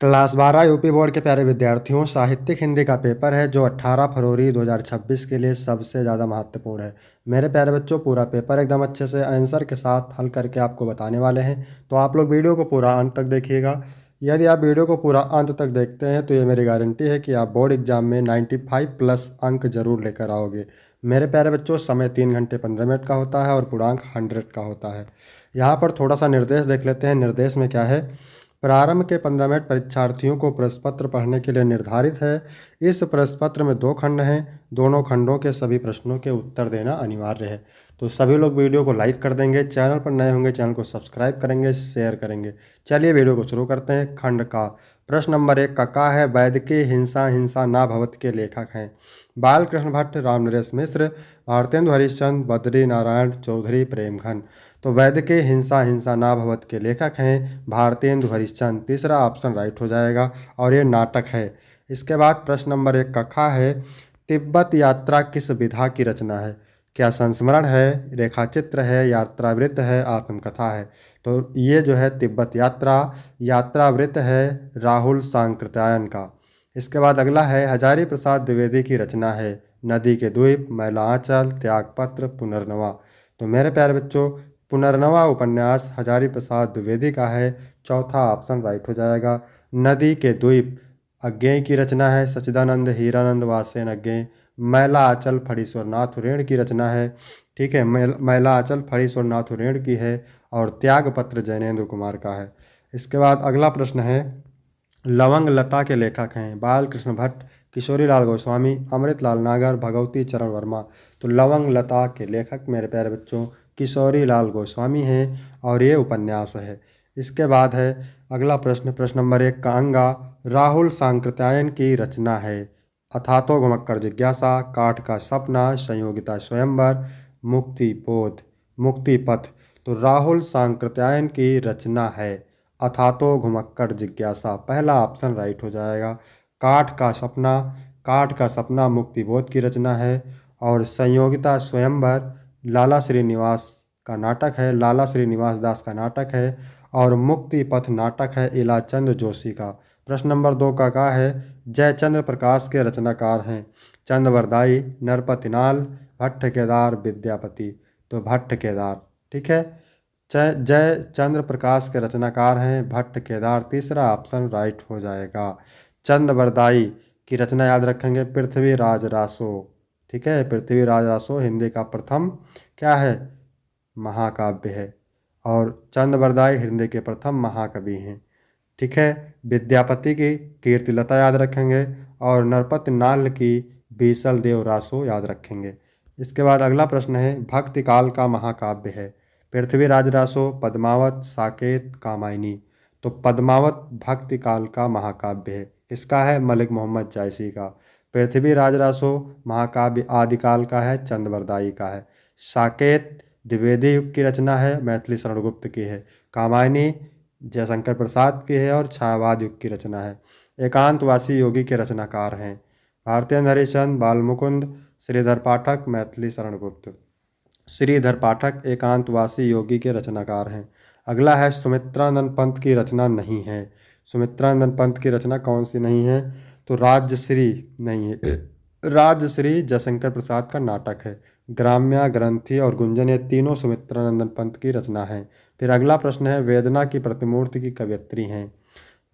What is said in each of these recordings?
Class 12 UP board के प्यारे विद्यार्थियों, साहित्यिक हिंदी का पेपर है जो 18 फरवरी 2026 के लिए सबसे ज़्यादा महत्वपूर्ण है। मेरे प्यारे बच्चों, पूरा पेपर एकदम अच्छे से आंसर के साथ हल करके आपको बताने वाले हैं, तो आप लोग वीडियो को पूरा अंत तक देखिएगा। यदि आप वीडियो को पूरा अंत तक देखते हैं तो ये मेरी गारंटी है कि आप बोर्ड एग्जाम में 95 प्लस अंक जरूर लेकर आओगे। मेरे प्यारे बच्चों, समय 3 घंटे 15 मिनट का होता है और पूर्णांक 100 का होता है। यहाँ पर थोड़ा सा निर्देश देख लेते हैं। निर्देश में क्या है? प्रारंभ के 15 मिनट परीक्षार्थियों को प्रश्न पत्र पढ़ने के लिए निर्धारित है। इस प्रश्न पत्र में 2 खंड हैं। दोनों खंडों के सभी प्रश्नों के उत्तर देना अनिवार्य है। तो सभी लोग वीडियो को लाइक कर देंगे, चैनल पर नए होंगे चैनल को सब्सक्राइब करेंगे, शेयर करेंगे। चलिए वीडियो को शुरू करते हैं। खंड का प्रश्न नंबर 1 का है, वैद के हिंसा हिंसा ना भवत के लेखक हैं? बालकृष्ण भट्ट, रामनरेश मिश्र, भारतेंदु हरिश्चंद्र, बद्री नारायण चौधरी, प्रेमघन। तो वैद के हिंसा हिंसा ना भवत के लेखक हैं भारतेंदु हरिश्चंद्र। तीसरा ऑप्शन राइट हो जाएगा और ये नाटक है। इसके बाद प्रश्न नंबर 1 का है, तिब्बत यात्रा किस विधा की रचना है? क्या संस्मरण है, रेखाचित्र है, यात्रावृत्त है, आत्मकथा है? तो ये जो है तिब्बत यात्रा यात्रावृत्त है, राहुल सांकृत्यायन का। इसके बाद अगला है, हजारी प्रसाद द्विवेदी की रचना है? नदी के द्वीप, मैला आंचल, त्यागपत्र, पुनर्नवा। तो मेरे प्यारे बच्चों, पुनर्नवा उपन्यास हजारी प्रसाद द्विवेदी का है। चौथा ऑप्शन राइट हो जाएगा। नदी के द्वीप अज्ञेय की रचना है, सच्चिदानंद हीरानंद वासेन अज्ञेय। मैला आंचल फणीश्वर नाथ उरेण की रचना है। ठीक है, मैला आंचल फणीश्वर नाथ उरेण की है और त्यागपत्र जैनेन्द्र कुमार का है। इसके बाद अगला प्रश्न है, लवंग लता के लेखक हैं? बालकृष्ण भट्ट, किशोरीलाल गोस्वामी, अमृतलाल नागर, भगवती चरण वर्मा। तो लवंग लता के लेखक मेरे प्यारे बच्चों किशोरीलाल गोस्वामी हैं और ये उपन्यास है। इसके बाद है अगला प्रश्न, प्रश्न नंबर 1 का अंगा राहुल सांकृत्यायन की रचना है? अथातो घुमक्कड़ जिज्ञासा, काठ का सपना, संयोगिता स्वयंवर, मुक्ति बोध, मुक्ति पथ। तो राहुल सांकृत्यायन की रचना है अथातो घुमक्कड़ जिज्ञासा। पहला ऑप्शन राइट हो जाएगा। काठ का सपना मुक्ति बोध की रचना है और संयोगिता स्वयंवर लाला श्रीनिवास का नाटक है, लाला श्रीनिवास दास का नाटक है और मुक्ति पथ नाटक है इलाचंद जोशी का। प्रश्न नंबर 2 का है, जयचंद्र प्रकाश के रचनाकार हैं? चंद्रवरदाई, नरपतिनाल, भट्ट केदार, विद्यापति। तो भट्ट केदार। ठीक है, जय चंद्र प्रकाश के रचनाकार हैं भट्ट केदार। तीसरा ऑप्शन राइट हो जाएगा। चंद्रवरदाई की रचना याद रखेंगे पृथ्वीराज रासो। ठीक है, पृथ्वीराज रासो हिंदी का प्रथम क्या है? महाकाव्य है और चंद्रवरदाई हिंदी के प्रथम महाकवि हैं। ठीक है, विद्यापति की कीर्तिलता याद रखेंगे और नरपति नाल की बीसल देव रासो याद रखेंगे। इसके बाद अगला प्रश्न है, भक्ति काल का महाकाव्य है? पृथ्वीराज रासो, पद्मावत, साकेत, कामायनी। तो पद्मावत भक्ति काल का महाकाव्य है। किसका है? मलिक मोहम्मद जायसी का। पृथ्वीराज रासो महाकाव्य आदिकाल का है, चंद्रवरदाई का है। साकेत द्विवेदी युग की रचना है, मैथिली शरण गुप्त की है। कामायनी जयशंकर प्रसाद की है और छायावाद युग की रचना है। एकांतवासी योगी के रचनाकार हैं? भारतेंद्र हरिश्चंद्र, बालमुकुंद, श्रीधर पाठक, मैथिली शरण गुप्त। श्रीधर पाठक एकांतवासी योगी के रचनाकार हैं। अगला है, सुमित्रानंद पंत की रचना नहीं है? सुमित्रानंद पंत की रचना कौन सी नहीं है? तो राजश्री नहीं है। राजश्री जयशंकर प्रसाद का नाटक है। ग्राम्या, ग्रंथि और गुंजन ये तीनों सुमित्रानंद पंत की रचना है। फिर अगला प्रश्न है, वेदना की प्रतिमूर्ति की कवयित्री हैं?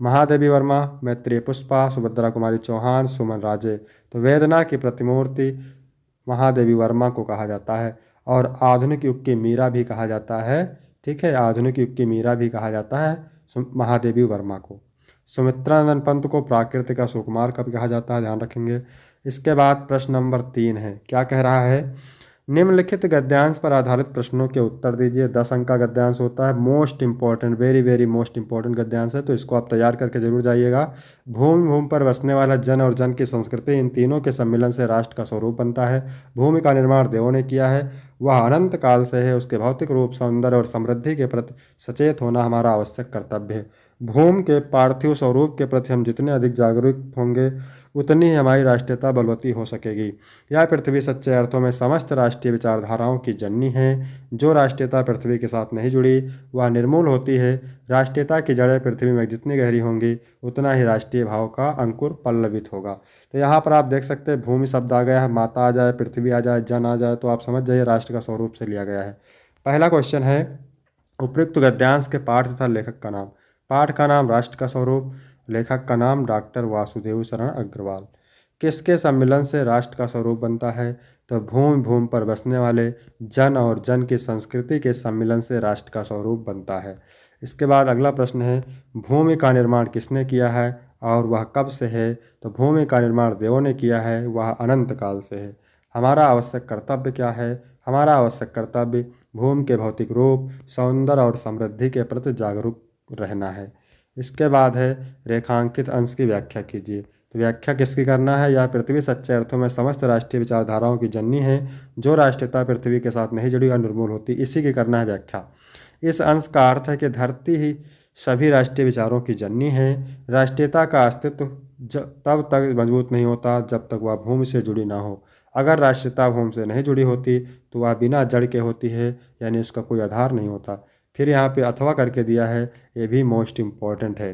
महादेवी वर्मा, मैत्रेय पुष्पा, सुभद्रा कुमारी चौहान, सुमन राजे। तो वेदना की प्रतिमूर्ति महादेवी वर्मा को कहा जाता है और आधुनिक युग की मीरा भी कहा जाता है। ठीक है, आधुनिक युग की मीरा भी कहा जाता है महादेवी वर्मा को। सुमित्रानंद पंत को प्राकृतिक का सुकुमार कवि कहा जाता है, ध्यान रखेंगे। इसके बाद प्रश्न नंबर 3 है, क्या कह रहा है? निम्नलिखित गद्यांश पर आधारित प्रश्नों के उत्तर दीजिए। 10 अंक का गद्यांश होता है, most important, very very most important गद्यांश है, तो इसको आप तैयार करके जरूर जाइएगा। भूमि, भूमि पर बसने वाला जन और जन की संस्कृति, इन तीनों के सम्मिलन से राष्ट्र का स्वरूप बनता है। भूमि का निर्माण देवों ने किया है, वह अनंत काल से है, उसके भौतिक रूप, सौंदर्य और समृद्धि के प्रति सचेत होना हमारा आवश्यक कर्तव्य है। भूमि के पार्थिव स्वरूप के प्रति हम जितने अधिक जागरूक होंगे उतनी ही हमारी राष्ट्रीयता बलवती हो सकेगी। यह पृथ्वी सच्चे अर्थों में समस्त राष्ट्रीय विचारधाराओं की जननी है। जो राष्ट्रीयता पृथ्वी के साथ नहीं जुड़ी वह निर्मूल होती है। राष्ट्रीयता की जड़ें पृथ्वी में जितनी गहरी होंगी उतना ही राष्ट्रीय भाव का अंकुर पल्लवित होगा। तो यहाँ पर आप देख सकते हैं भूमि शब्द आ गया है, माता आ जाए, पृथ्वी आ जाए, जन आ जाए, तो आप समझ जाइए राष्ट्र का स्वरूप से लिया गया है। पहला क्वेश्चन है उपयुक्त गद्यांश के पाठ तथा लेखक का नाम। पाठ का नाम राष्ट्र का स्वरूप, लेखक का नाम डॉक्टर वासुदेव शरण अग्रवाल। किसके सम्मिलन से राष्ट्र का स्वरूप बनता है? तो भूमि भूमि पर बसने वाले जन और जन की संस्कृति के सम्मिलन से राष्ट्र का स्वरूप बनता है। इसके बाद अगला प्रश्न है भूमि का निर्माण किसने किया है और वह कब से है? तो भूमि का निर्माण देवों ने किया है, वह अनंत काल से है। हमारा आवश्यक कर्तव्य क्या है? हमारा आवश्यक कर्तव्य भूमि के भौतिक रूप, सौंदर्य और समृद्धि के प्रति जागरूक रहना है। इसके बाद है रेखांकित अंश की व्याख्या कीजिए। तो व्याख्या किसकी करना है? यह पृथ्वी सच्चे अर्थों में समस्त राष्ट्रीय विचारधाराओं की जननी है। जो राष्ट्रीयता पृथ्वी के साथ नहीं जुड़ी और निर्मूल होती, इसी की करना है व्याख्या। इस अंश का अर्थ है कि धरती ही सभी राष्ट्रीय विचारों की जननी है। राष्ट्रीयता का अस्तित्व तब तक मजबूत नहीं होता जब तक वह भूमि से जुड़ी ना हो। अगर राष्ट्रीयता भूमि से नहीं जुड़ी होती तो वह बिना जड़ के होती है, यानी उसका कोई आधार नहीं होता। फिर यहाँ पे अथवा करके दिया है, ये भी मोस्ट इम्पॉर्टेंट है।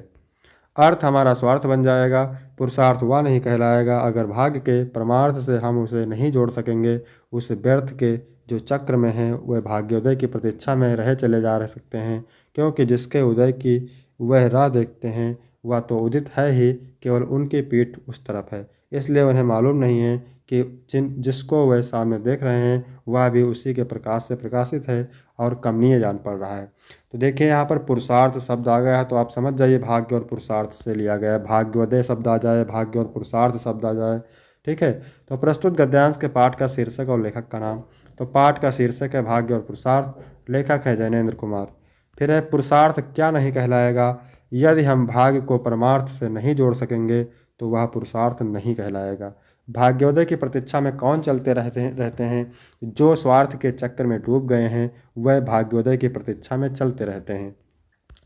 अर्थ हमारा स्वार्थ बन जाएगा, पुरुषार्थ वह नहीं कहलाएगा अगर भाग्य के परमार्थ से हम उसे नहीं जोड़ सकेंगे। उस व्यर्थ के जो चक्र में हैं वह भाग्योदय की प्रतीक्षा में रह चले जा रह सकते हैं, क्योंकि जिसके उदय की वह राह देखते हैं वह तो उदित है ही, केवल उनकी पीठ उस तरफ है। इसलिए उन्हें मालूम नहीं है कि जिसको वह सामने देख रहे हैं वह भी उसी के प्रकाश से प्रकाशित है और कमनीय जान पड़ रहा है। तो देखिए यहाँ पर पुरुषार्थ शब्द आ गया है, तो आप समझ जाइए भाग्य और पुरुषार्थ से लिया गया है। भाग्योदय शब्द आ जाए, भाग्य और पुरुषार्थ शब्द आ जाए, ठीक है। तो प्रस्तुत गद्यांश के पाठ का शीर्षक और लेखक का नाम। तो पाठ का शीर्षक है भाग्य और पुरुषार्थ, लेखक है जैनेन्द्र कुमार। फिर है पुरुषार्थ क्या नहीं कहलाएगा? यदि हम भाग्य को परमार्थ से नहीं जोड़ सकेंगे तो वह पुरुषार्थ नहीं कहलाएगा। भाग्योदय की प्रतीक्षा में कौन चलते रहते हैं? जो स्वार्थ के चक्कर में डूब गए हैं वह भाग्योदय की प्रतीक्षा में चलते रहते हैं।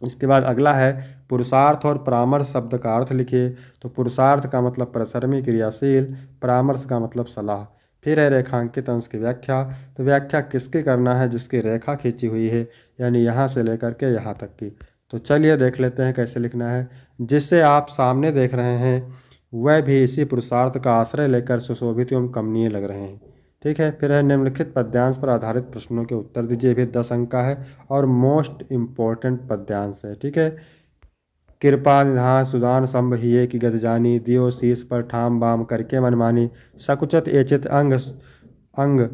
इसके बाद अगला है पुरुषार्थ और परामर्श शब्द का अर्थ लिखिए। तो पुरुषार्थ का मतलब परिश्रमी क्रियाशील, परामर्श का मतलब सलाह। फिर है रेखांकित अंश की व्याख्या। तो व्याख्या किसकी करना है? जिसकी रेखा खींची हुई है, यानी यहाँ से लेकर के यहाँ तक की। तो चलिए देख लेते हैं कैसे लिखना है। जिसे आप सामने देख रहे हैं वह भी इसी पुरुषार्थ का आश्रय लेकर सुशोभित एवं कमनीय लग रहे हैं, ठीक है। फिर है निम्नलिखित पद्यांश पर आधारित प्रश्नों के उत्तर दीजिए। भी 10 अंक का है और मोस्ट इम्पोर्टेंट पद्यांश है, ठीक है। कृपा निधान सुदान संभहिए की गत जानी, दियो शीस पर ठाम बाम करके मनमानी, सकुचत एचित अंग अंग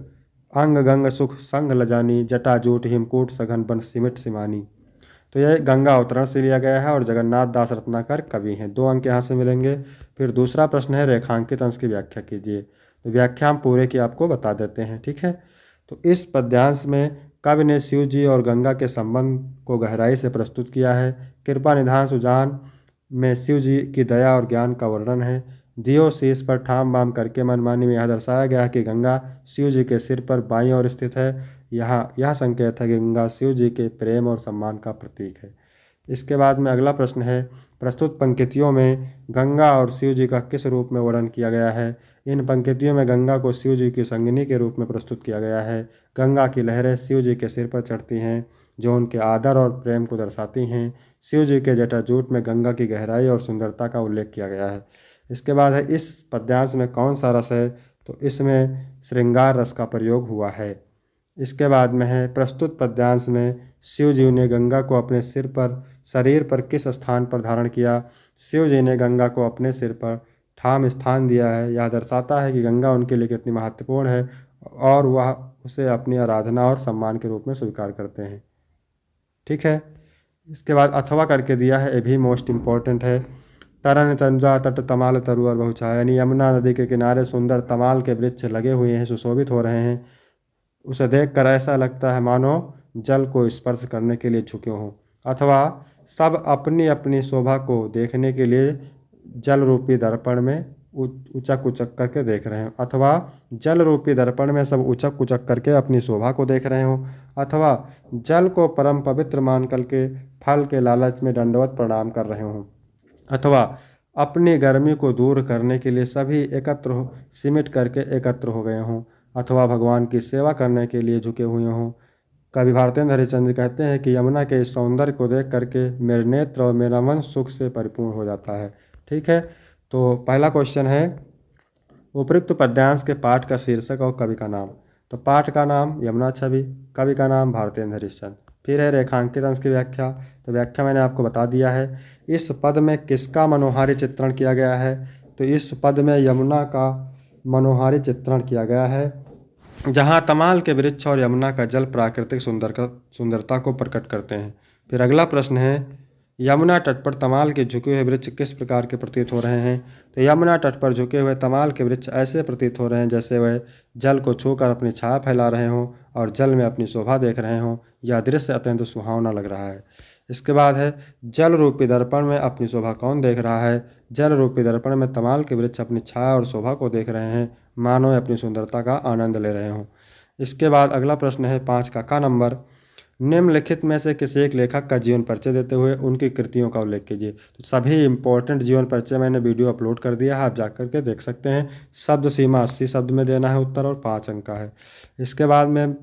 अंग गंग सुख संग लजानी, जटा जूट हिमकूट सघन बन सिमिट सिमानी। तो यह गंगा अवतरण से लिया गया है और जगन्नाथ दास रत्नाकर कवि हैं। 2 अंक यहाँ से मिलेंगे। फिर दूसरा प्रश्न है रेखांकित अंश की व्याख्या कीजिए। तो व्याख्या हम पूरे की आपको बता देते हैं, ठीक है। तो इस पद्यांश में कवि ने शिव जी और गंगा के संबंध को गहराई से प्रस्तुत किया है। कृपा निधान सुजान में शिव जी की दया और ज्ञान का वर्णन है। दियो शीश पर ठाम बाम करके मनमानी में यह दर्शाया गया है कि गंगा शिव जी के सिर पर बाईं ओर स्थित है। यहाँ यह संकेत है कि गंगा शिव जी के प्रेम और सम्मान का प्रतीक है। इसके बाद में अगला प्रश्न है प्रस्तुत पंक्तियों में गंगा और शिव जी का किस रूप में वर्णन किया गया है? इन पंक्तियों में गंगा को शिव जी की संगिनी के रूप में प्रस्तुत किया गया है। गंगा की लहरें शिव जी के सिर पर चढ़ती हैं जो उनके आदर और प्रेम को दर्शाती हैं। शिव जी के जटाजूट में गंगा की गहराई और सुंदरता का उल्लेख किया गया है। इसके बाद है इस पद्यांश में कौन सा रस है? तो इसमें श्रृंगार रस का प्रयोग हुआ है। इसके बाद में है प्रस्तुत पद्यांश में शिव जी ने गंगा को अपने सिर पर शरीर पर किस स्थान पर धारण किया? शिव जी ने गंगा को अपने सिर पर ठाम स्थान दिया है। यह दर्शाता है कि गंगा उनके लिए कितनी महत्वपूर्ण है और वह उसे अपनी आराधना और सम्मान के रूप में स्वीकार करते हैं, ठीक है। इसके बाद अथवा करके दिया है, ये भी मोस्ट इम्पोर्टेंट है। तरन तंजा तट तमाल तरुअर बहुछाया, यानी यमुना नदी के किनारे सुंदर तमाल के वृक्ष लगे हुए हैं, सुशोभित हो रहे हैं। उसे देखकर ऐसा लगता है मानो जल को स्पर्श करने के लिए झुके हों। अथवा सब अपनी अपनी शोभा को देखने के लिए जल रूपी दर्पण में उचक उचक करके देख रहे हो, अथवा जल रूपी दर्पण में सब उचक उचक करके अपनी शोभा को देख रहे हो, अथवा जल को परम पवित्र मान करके फल के लालच में दंडवत प्रणाम कर रहे हो, अथवा अपनी गर्मी को दूर करने के लिए सभी सिमट करके एकत्र हो गए हों, अथवा भगवान की सेवा करने के लिए झुके हुए हों। कवि भारतेंद्र हरिश्चंद्र कहते हैं कि यमुना के इस सौंदर्य को देख करके मेरे नेत्र और मेरा मन सुख से परिपूर्ण हो जाता है। ठीक है, तो पहला क्वेश्चन है उपयुक्त पद्यांश के पाठ का शीर्षक और कवि का नाम। तो पाठ का नाम यमुना छवि, कवि का नाम भारतेंद्र हरिश्चंद्र। फिर है रेखांकित अंश की व्याख्या। तो व्याख्या मैंने आपको बता दिया है। इस पद में किसका मनोहारी चित्रण किया गया है? तो इस पद में यमुना का मनोहारी चित्रण किया गया है, जहाँ तमाल के वृक्ष और यमुना का जल प्राकृतिक सुंदरता को प्रकट करते हैं। फिर अगला प्रश्न है यमुना तट पर तमाल के झुके हुए वृक्ष किस प्रकार के प्रतीत हो रहे हैं? तो यमुना तट पर झुके हुए तमाल के वृक्ष ऐसे प्रतीत हो रहे हैं जैसे वह जल को छूकर अपनी छाया फैला रहे हों और जल में अपनी शोभा देख रहे हों। यह दृश्य अत्यंत सुहावना लग रहा है। इसके बाद है जल रूपी दर्पण में अपनी शोभा कौन देख रहा है? जल रूपी दर्पण में तमाल के वृक्ष अपनी छाया और शोभा को देख रहे हैं, मानो अपनी सुंदरता का आनंद ले रहे हों। इसके बाद अगला प्रश्न है 5 का नंबर, निम्नलिखित में से किसी एक लेखक का जीवन परिचय देते हुए उनकी कृतियों का उल्लेख कीजिए। तो सभी इंपॉर्टेंट जीवन परिचय मैंने वीडियो अपलोड कर दिया है, आप जाकर के देख सकते हैं। शब्द सीमा 80 शब्द में देना है उत्तर और 5 अंक का है। इसके बाद में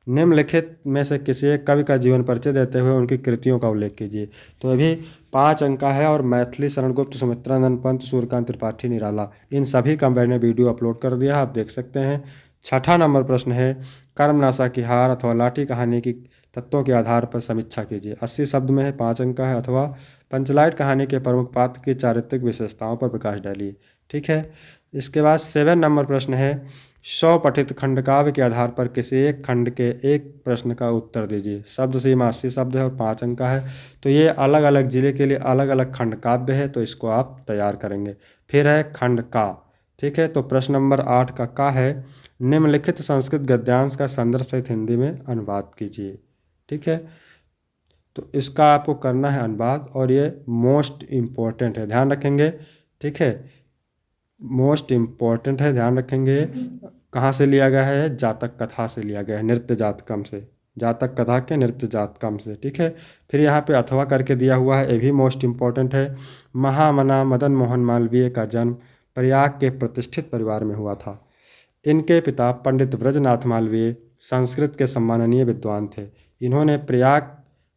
निम्नलिखित में से किसी एक कवि का जीवन परिचय देते हुए उनकी कृतियों का उल्लेख कीजिए। तो अभी 5 अंक का है और मैथिली शरण गुप्त, सुमित्रानंद पंत, सूर्यकांत त्रिपाठी, निराला, इन सभी का मैंने वीडियो अपलोड कर दिया है, आप देख सकते हैं। 6ठा नंबर प्रश्न है कर्मनाशा की हार अथवा लाठी कहानी की तत्वों के आधार पर समीक्षा कीजिए। 80 शब्द में है, 5 अंक का है। अथवा पंचलाइट कहानी के प्रमुख पात्र की चारित्रिक विशेषताओं पर प्रकाश डालिए। ठीक है, इसके बाद 7 नंबर प्रश्न है 100 पठित खंड काव्य के आधार पर किसी एक खंड के एक प्रश्न का उत्तर दीजिए। शब्द सीमा 80 शब्द है और 5 अंक का है। तो ये अलग अलग जिले के लिए अलग अलग खंड काव्य है, तो इसको आप तैयार करेंगे। फिर है खंड का। ठीक है, तो प्रश्न नंबर 8 का है निम्नलिखित संस्कृत गद्यांश का संदर्भ सहित हिंदी में अनुवाद कीजिए। ठीक है, तो इसका आपको करना है अनुवाद और ये मोस्ट इम्पोर्टेंट है, ध्यान रखेंगे। ठीक है, मोस्ट इम्पोर्टेंट है, ध्यान रखेंगे। कहाँ से लिया गया है? जातक कथा से लिया गया है, नृत्य जातकम से, जातक कथा के नृत्य जातकम से। ठीक है, फिर यहाँ पे अथवा करके दिया हुआ है, ये भी मोस्ट इम्पोर्टेंट है। महामना मदन मोहन मालवीय का जन्म प्रयाग के प्रतिष्ठित परिवार में हुआ था। इनके पिता पंडित ब्रजनाथ मालवीय संस्कृत के सम्माननीय विद्वान थे। इन्होंने प्रयाग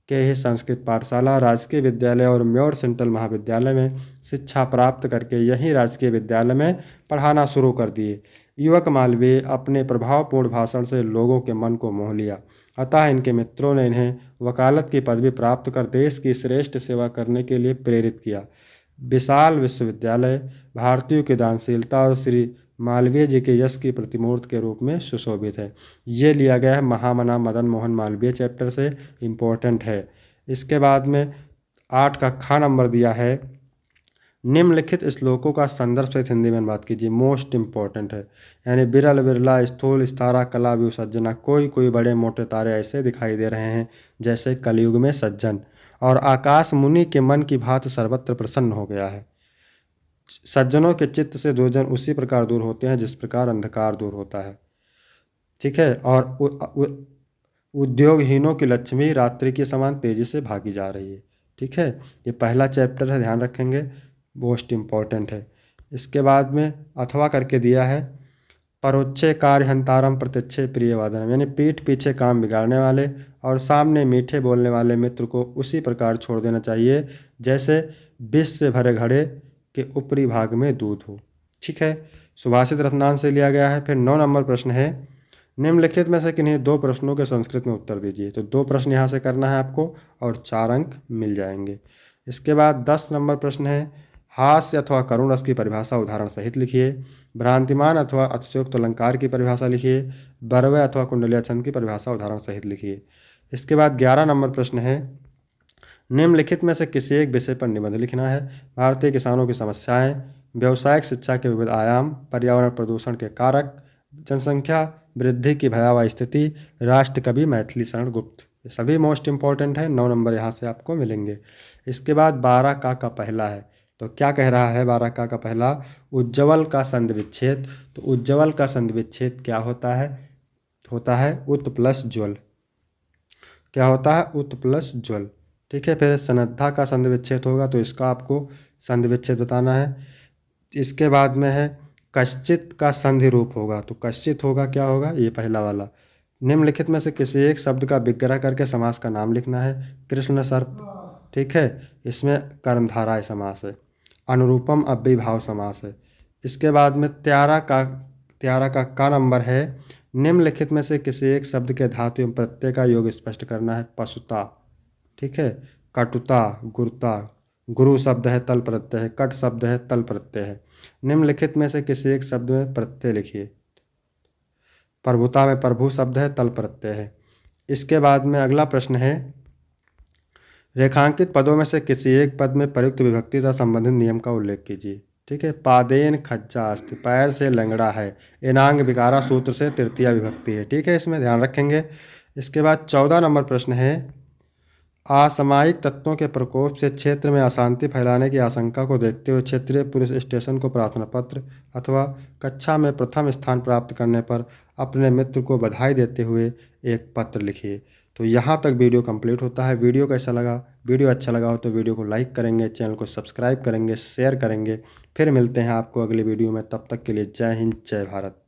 के ही संस्कृत पाठशाला, राजकीय विद्यालय और म्योर सेंट्रल महाविद्यालय में शिक्षा प्राप्त करके यहीं राजकीय विद्यालय में पढ़ाना शुरू कर दिए। युवक मालवीय अपने प्रभावपूर्ण भाषण से लोगों के मन को मोह लिया, अतः इनके मित्रों ने इन्हें वकालत की पदवी प्राप्त कर देश की श्रेष्ठ सेवा करने के लिए प्रेरित किया। विशाल विश्वविद्यालय भारतीयों की दानशीलता और श्री मालवीय जी के यश की प्रतिमूर्ति के रूप में सुशोभित है। ये लिया गया है महामना मदन मोहन मालवीय चैप्टर से, इम्पोर्टेंट है। इसके बाद में 8 का खा नंबर दिया है निम्नलिखित श्लोकों का संदर्भ सहित हिंदी में बात कीजिए। मोस्ट इम्पोर्टेंट है, यानी बिरल बिरला स्थूल स्थारा कला व्यू सज्जना, कोई कोई बड़े मोटे तारे ऐसे दिखाई दे रहे हैं जैसे कलयुग में सज्जन, और आकाश मुनि के मन की भांति सर्वत्र प्रसन्न हो गया है। सज्जनों के चित्त से दुर्जन उसी प्रकार दूर होते हैं जिस प्रकार अंधकार दूर होता है। ठीक है, और उद्योगहीनों की लक्ष्मी रात्रि के समान तेजी से भागी जा रही है। ठीक है, ये पहला चैप्टर है, ध्यान रखेंगे, मोस्ट इम्पॉर्टेंट है। इसके बाद में अथवा करके दिया है परोक्षे कार्य हंतारम प्रत्यक्षे प्रिय वादनम, यानी पीठ पीछे काम बिगाड़ने वाले और सामने मीठे बोलने वाले मित्र को उसी प्रकार छोड़ देना चाहिए जैसे विष से भरे घड़े के ऊपरी भाग में दूध हो। ठीक है, सुभाषित रत्नान से लिया गया है। फिर 9 नंबर प्रश्न है निम्नलिखित में से किन्हीं 2 प्रश्नों के संस्कृत में उत्तर दीजिए। तो 2 प्रश्न यहाँ से करना है आपको और 4 अंक मिल जाएंगे। इसके बाद 10 नंबर प्रश्न है हास्य अथवा करुण रस की परिभाषा उदाहरण सहित लिखिए। भ्रांतिमान अथवा अतिशयोक्त अलंकार की परिभाषा लिखिए। बरवे अथवा कुंडलिया छंद की परिभाषा उदाहरण सहित लिखिए। इसके बाद 11 नंबर प्रश्न है निम्नलिखित में से किसी एक विषय पर निबंध लिखना है। भारतीय किसानों की समस्याएं, व्यावसायिक शिक्षा के विविध आयाम, पर्यावरण प्रदूषण के कारक, जनसंख्या वृद्धि की भयावह स्थिति, राष्ट्र कवि मैथिली शरण गुप्त। ये सभी मोस्ट इम्पॉर्टेंट है, 9 नंबर यहाँ से आपको मिलेंगे। इसके बाद 12 का पहला है तो क्या कह रहा है 12 का पहला, उज्ज्वल का संधि विच्छेद। तो उज्ज्वल का संधि विच्छेद क्या होता है? होता है उत प्लस ज्वल। क्या होता है? उत प्लस ज्वल। ठीक है। फिर सन्नद्धा का संधि विच्छेद होगा, तो इसका आपको संधि विच्छेद बताना है। इसके बाद में है कश्चित का संधि रूप होगा। तो कश्चित होगा, क्या होगा? ये पहला वाला, निम्नलिखित में से किसी एक शब्द का विग्रह करके समास का नाम लिखना है। कृष्ण सर्प। ठीक है। इसमें कर्मधारय समास है। अनुरूपम अव्ययीभाव समास है। इसके बाद में त्यारा का नंबर है, निम्नलिखित में से किसी एक शब्द के धातु एवं प्रत्यय का योग स्पष्ट करना है। पशुता। ठीक है। कटुता, गुरुता। गुरु शब्द है, तल प्रत्यय है। कट शब्द है, तल प्रत्यय है। निम्नलिखित में से किसी एक शब्द में प्रत्यय लिखिए। प्रभुता में प्रभु शब्द है, तल प्रत्यय है। इसके बाद में अगला प्रश्न है, रेखांकित पदों में से किसी एक पद में प्रयुक्त विभक्ति तथा संबंधित नियम का उल्लेख कीजिए। ठीक है। पादेन खज्जा अस्ति, पैर से लंगड़ा है। एनांग विकारा सूत्र से तृतीया विभक्ति है। ठीक है, इसमें ध्यान रखेंगे। इसके बाद 14 नंबर प्रश्न है, असामयिक तत्वों के प्रकोप से क्षेत्र में अशांति फैलाने की आशंका को देखते हुए क्षेत्रीय पुलिस स्टेशन को प्रार्थना पत्र अथवा कक्षा में प्रथम स्थान प्राप्त करने पर अपने मित्र को बधाई देते हुए एक पत्र लिखिए। तो यहाँ तक वीडियो कंप्लीट होता है। वीडियो कैसा लगा? वीडियो अच्छा लगा हो तो वीडियो को लाइक करेंगे, चैनल को सब्सक्राइब करेंगे, शेयर करेंगे। फिर मिलते हैं आपको अगली वीडियो में। तब तक के लिए जय हिंद, जय भारत।